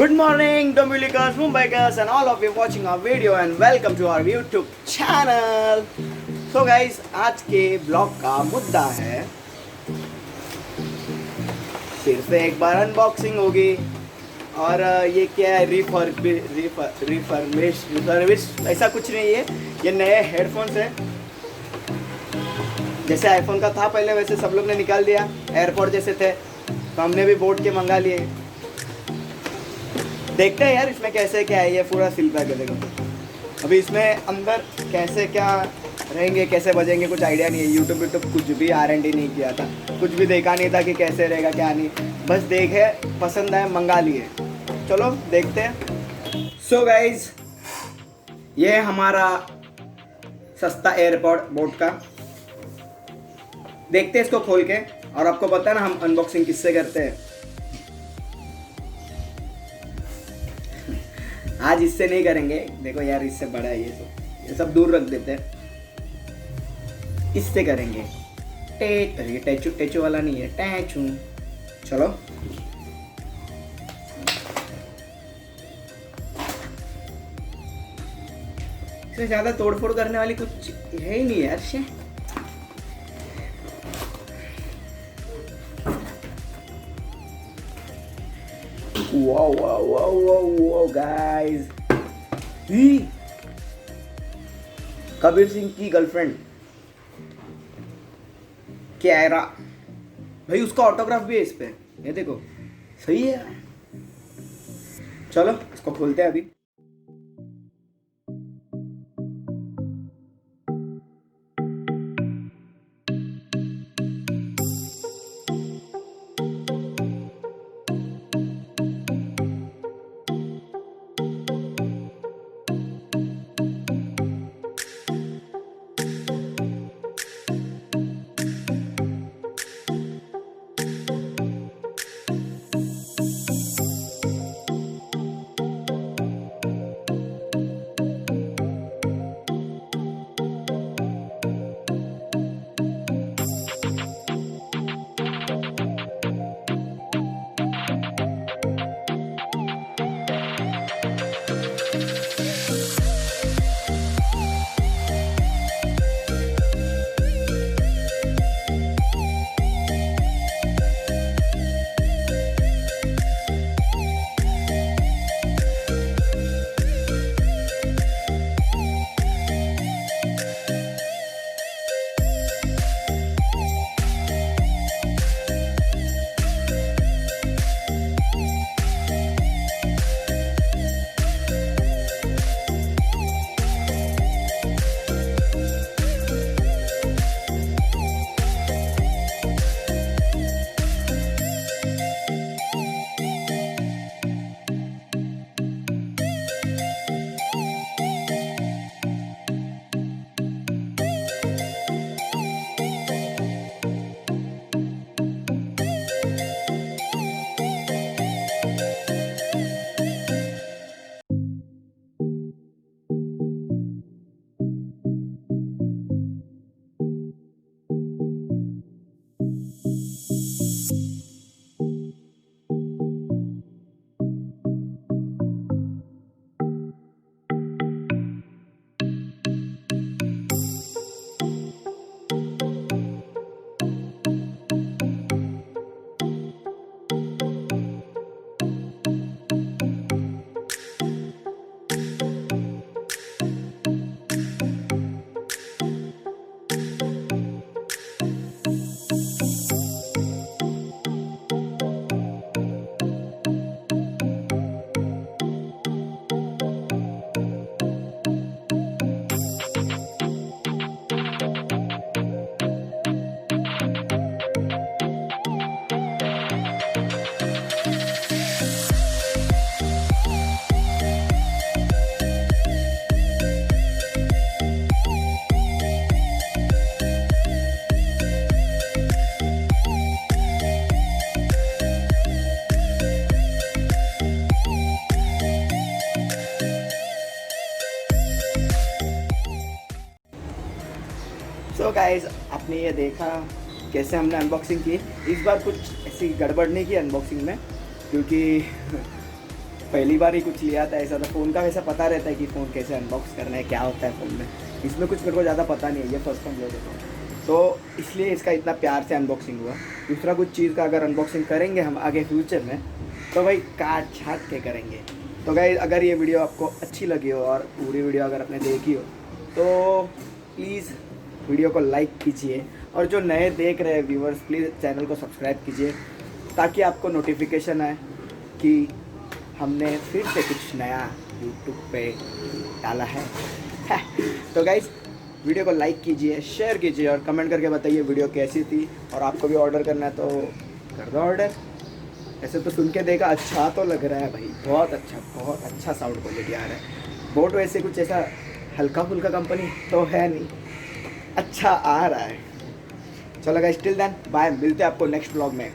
Good morning, Dominicans, Mumbaikers, and all of you watching our video, and welcome to our YouTube channel. So guys, आज के blog का मुद्दा है फिर से एक बार अनबॉक्सिंग होगी और ये क्या है रिफर्बिश ऐसा कुछ नहीं है। ये नए हेडफोन्स हैं, जैसे आईफोन का था पहले वैसे सब लोग ने निकाल दिया। एयरपोर्ट जैसे थे तो हमने भी बोट के मंगा लिए। देखते हैं यार इसमें कैसे क्या है। ये पूरा सील पैक है, देखो। अभी इसमें अंदर कैसे क्या रहेंगे, कैसे बजेंगे, कुछ आइडिया नहीं है। यूट्यूब पे तो कुछ भी R&D नहीं किया था, कुछ भी देखा नहीं था कि कैसे रहेगा क्या नहीं। बस देखे, पसंद आए, मंगा लिए। चलो देखते हैं। सो गाइज, ये हमारा सस्ता एयरपॉड बोट का। देखते हैं इसको खोल के और आपको पता है ना हम अनबॉक्सिंग किससे करते हैं। आज इससे नहीं करेंगे, देखो यार इससे बड़ा है ये सब दूर रख देते हैं। इससे करेंगे। ये टैचू वाला नहीं है, टैचू। चलो इसमें ज्यादा तोड़फोड़ करने वाली कुछ है ही नहीं यार। Wow, guys. कबीर सिंह की गर्लफ्रेंड कैरा, भाई उसका ऑटोग्राफ भी है इस पे, ये देखो। सही है। चलो इसको खोलते हैं अभी। तो गाइज, आपने ये देखा कैसे हमने अनबॉक्सिंग की। इस बार कुछ ऐसी गड़बड़ नहीं की अनबॉक्सिंग में, क्योंकि पहली बार ही कुछ लिया था ऐसा, तो फ़ोन का वैसा पता रहता है कि फ़ोन कैसे अनबॉक्स करना है, क्या होता है फ़ोन में। इसमें कुछ मेरे को ज़्यादा पता नहीं है, ये फर्स्ट टाइम ले रहा हूँ, तो इसलिए इसका इतना प्यार से अनबॉक्सिंग हुआ। दूसरा कुछ चीज़ का अगर अनबॉक्सिंग करेंगे हम आगे फ्यूचर में, तो भाई काट छाट के करेंगे। तो गाइस अगर ये वीडियो आपको अच्छी लगी हो और पूरी वीडियो अगर आपने देखी हो, तो प्लीज़ वीडियो को लाइक कीजिए, और जो नए देख रहे हैं व्यूवर्स, प्लीज़ चैनल को सब्सक्राइब कीजिए, ताकि आपको नोटिफिकेशन आए कि हमने फिर से कुछ नया यूट्यूब पे डाला है। तो गाइस वीडियो को लाइक कीजिए, शेयर कीजिए और कमेंट करके बताइए वीडियो कैसी थी, और आपको भी ऑर्डर करना है तो कर दो ऑर्डर। ऐसे तो सुन के देखा अच्छा तो लग रहा है भाई, बहुत अच्छा साउंड क्वालिटी आ रहा है। बोट वैसे कुछ ऐसा हल्का फुल्का कंपनी तो है नहीं, अच्छा आ रहा है। चलो गाइस टिल देन बाय, मिलते हैं आपको नेक्स्ट व्लॉग में।